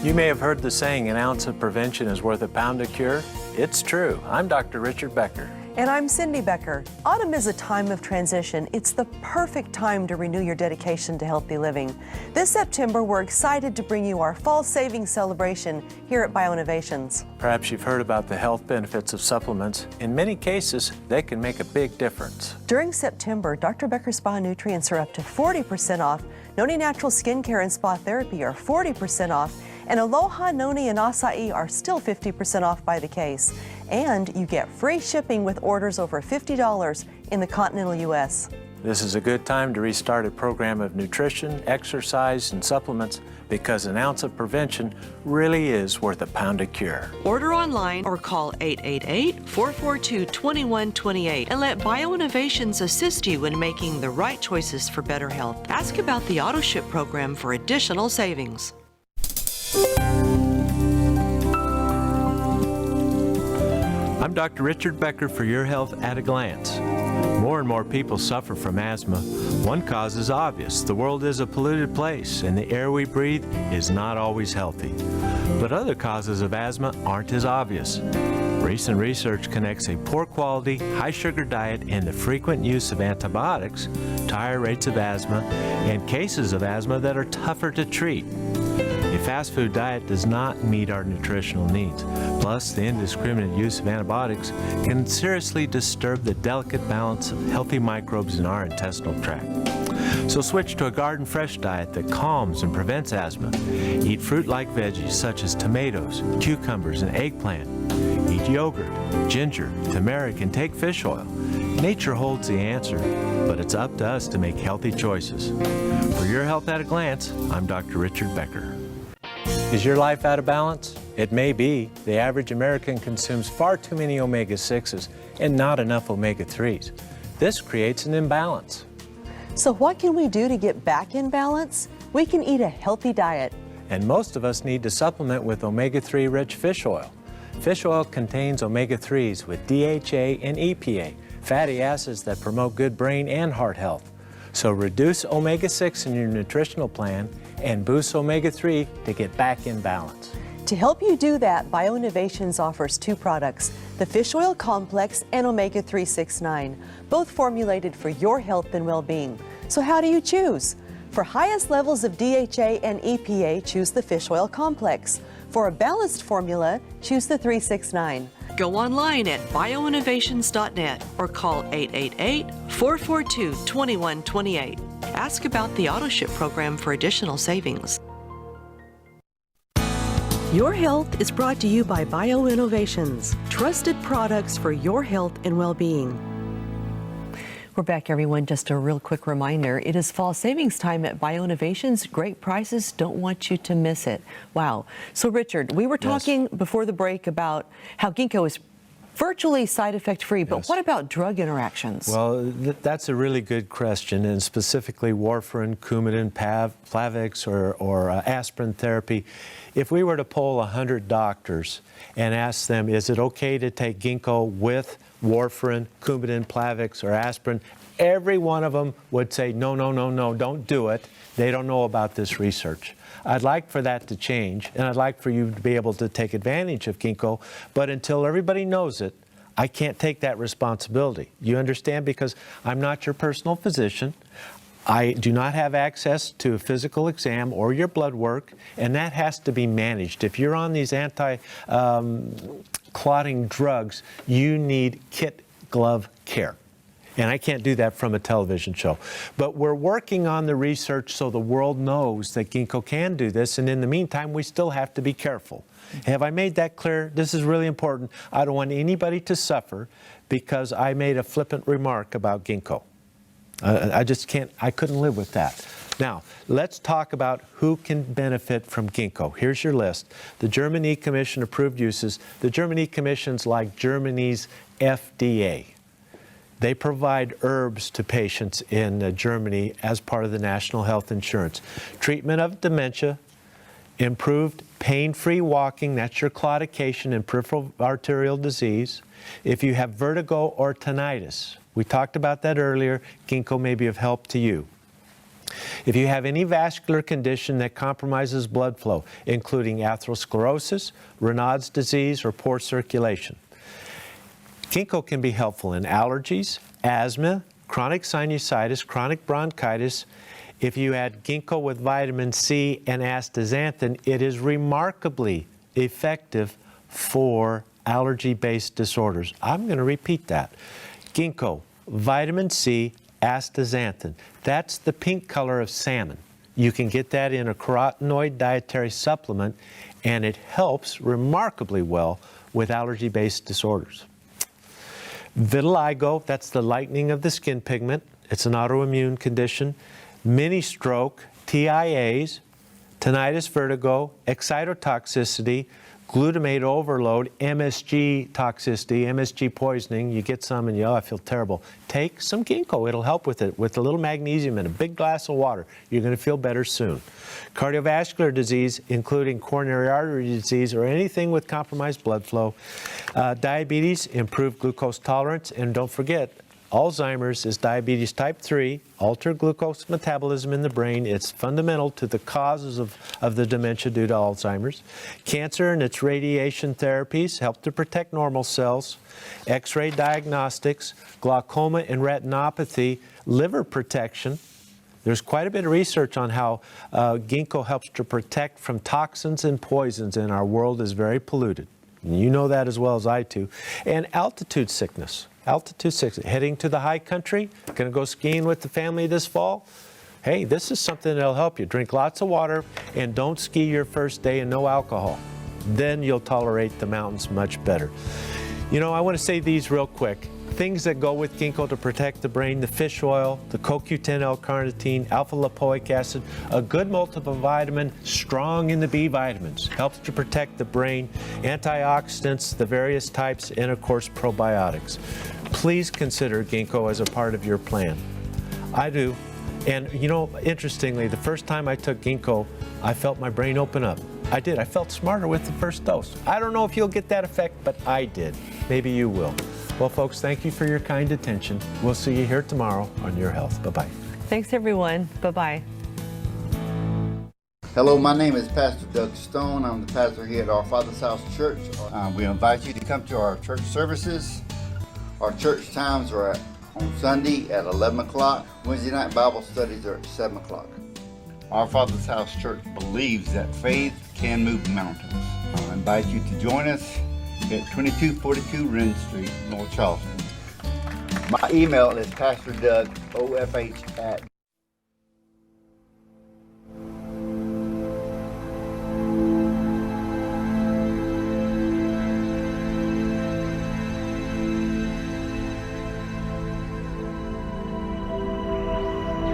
You may have heard the saying, an ounce of prevention is worth a pound of cure. It's true. I'm Dr. Richard Becker. And I'm Cindy Becker. Autumn is a time of transition. It's the perfect time to renew your dedication to healthy living. This September, we're excited to bring you our fall savings celebration here at BioInnovations. Perhaps you've heard about the health benefits of supplements. In many cases, they can make a big difference. During September, Dr. Becker Spa Nutrients are up to 40% off. Noni Natural Skincare and Spa Therapy are 40% off. And Aloha, Noni, and Acai are still 50% off by the case. And you get free shipping with orders over $50 in the continental U.S. This is a good time to restart a program of nutrition, exercise, and supplements, because an ounce of prevention really is worth a pound of cure. Order online or call 888-442-2128 and let BioInnovations assist you in making the right choices for better health. Ask about the AutoShip program for additional savings. I'm Dr. Richard Becker for Your Health at a Glance. More and more people suffer from asthma. One cause is obvious. The world is a polluted place, and the air we breathe is not always healthy. But other causes of asthma aren't as obvious. Recent research connects a poor quality, high sugar diet and the frequent use of antibiotics to higher rates of asthma and cases of asthma that are tougher to treat. A fast food diet does not meet our nutritional needs. Plus, the indiscriminate use of antibiotics can seriously disturb the delicate balance of healthy microbes in our intestinal tract. So switch to a garden fresh diet that calms and prevents asthma. Eat fruit-like veggies such as tomatoes, cucumbers, and eggplant. Eat yogurt, ginger, turmeric, and take fish oil. Nature holds the answer, but it's up to us to make healthy choices. For Your Health at a Glance, I'm Dr. Richard Becker. Is your life out of balance? It may be. The average American consumes far too many omega-6s and not enough omega-3s. This creates an imbalance. So what can we do to get back in balance? We can eat a healthy diet. And most of us need to supplement with omega-3 rich fish oil. Fish oil contains omega-3s with DHA and EPA, fatty acids that promote good brain and heart health. So reduce omega-6 in your nutritional plan and boost omega-3 to get back in balance. To help you do that, BioInnovations offers two products, the Fish Oil Complex and Omega 369, both formulated for your health and well-being. So how do you choose? For highest levels of DHA and EPA, choose the Fish Oil Complex. For a balanced formula, choose the 369. Go online at bioinnovations.net or call 888-442-2128. Ask about the AutoShip program for additional savings. Your Health is brought to you by BioInnovations, trusted products for your health and well-being. We're back, everyone. Just a real quick reminder. It is fall savings time at BioInnovations. Great prices. Don't want you to miss it. Wow. So, Richard, we were talking before the break about how Ginkgo is Virtually side effect free, but Yes. what about drug interactions? Well, that's a really good question, and specifically warfarin, Coumadin, Plavix, or aspirin therapy. If we were to poll 100 doctors and ask them, is it okay to take Ginkgo with warfarin, Coumadin, Plavix, or aspirin, every one of them would say, no, no, no, no, don't do it. They don't know about this research. I'd like for that to change, and I'd like for you to be able to take advantage of Ginkgo, but until everybody knows it, I can't take that responsibility. You understand? Because I'm not your personal physician. I do not have access to a physical exam or your blood work, and that has to be managed. If you're on these anti-clotting drugs, you need kit glove care. And I can't do that from a television show. But we're working on the research so the world knows that Ginkgo can do this, and in the meantime, we still have to be careful. Have I made that clear? This is really important. I don't want anybody to suffer because I made a flippant remark about Ginkgo. I just can't, I couldn't live with that. Now, let's talk about who can benefit from Ginkgo. Here's your list. The Germany Commission approved uses. The Germany Commission's like Germany's FDA. They provide herbs to patients in Germany as part of the national health insurance. Treatment of dementia, improved pain-free walking, that's your claudication and peripheral arterial disease. If you have vertigo or tinnitus, we talked about that earlier, Ginkgo may be of help to you. If you have any vascular condition that compromises blood flow, including atherosclerosis, Raynaud's disease, or poor circulation, Ginkgo can be helpful in allergies, asthma, chronic sinusitis, chronic bronchitis. If you add Ginkgo with vitamin C and astaxanthin, it is remarkably effective for allergy-based disorders. I'm going to repeat that. Ginkgo, vitamin C, astaxanthin. That's the pink color of salmon. You can get that in a carotenoid dietary supplement, and it helps remarkably well with allergy-based disorders. Vitiligo, that's the lightening of the skin pigment. It's an autoimmune condition. Mini stroke, TIAs, tinnitus, vertigo, excitotoxicity, glutamate overload, MSG toxicity, MSG poisoning. You get some and you, oh, I feel terrible. Take some Ginkgo. It'll help with it. With a little magnesium in a big glass of water, you're going to feel better soon. Cardiovascular disease, including coronary artery disease or anything with compromised blood flow. Diabetes, improved glucose tolerance. And don't forget, Alzheimer's is diabetes type 3, altered glucose metabolism in the brain. It's fundamental to the causes of the dementia due to Alzheimer's. Cancer and its radiation therapies help to protect normal cells. X-ray diagnostics, glaucoma and retinopathy, liver protection. There's quite a bit of research on how Ginkgo helps to protect from toxins and poisons, and our world is very polluted. And you know that as well as I do. And altitude sickness. Altitude sickness, heading to the high country, going to go skiing with the family this fall. Hey, this is something that'll help you. Drink lots of water and don't ski your first day and no alcohol. Then you'll tolerate the mountains much better. You know, I want to say these real quick. Things that go with Ginkgo to protect the brain: the fish oil, the CoQ10 L-carnitine, alpha-lipoic acid, a good multivitamin, strong in the B vitamins, helps to protect the brain, antioxidants, the various types, and of course probiotics. Please consider Ginkgo as a part of your plan. I do. And you know, interestingly, the first time I took Ginkgo, I felt my brain open up. I did. I felt smarter with the first dose. I don't know if you'll get that effect, but I did. Maybe you will. Well, folks, thank you for your kind attention. We'll see you here tomorrow on Your Health. Bye-bye. Thanks, everyone. Bye-bye. Hello, my name is Pastor Doug Stone. I'm the pastor here at Our Father's House Church. We invite you to come to our church services. Our church times are on Sunday at 11 o'clock. Wednesday night Bible studies are at 7 o'clock. Our Father's House Church believes that faith can move mountains. I invite you to join us at 2242 Wren Street, North Charleston. My email is pastordoughofh@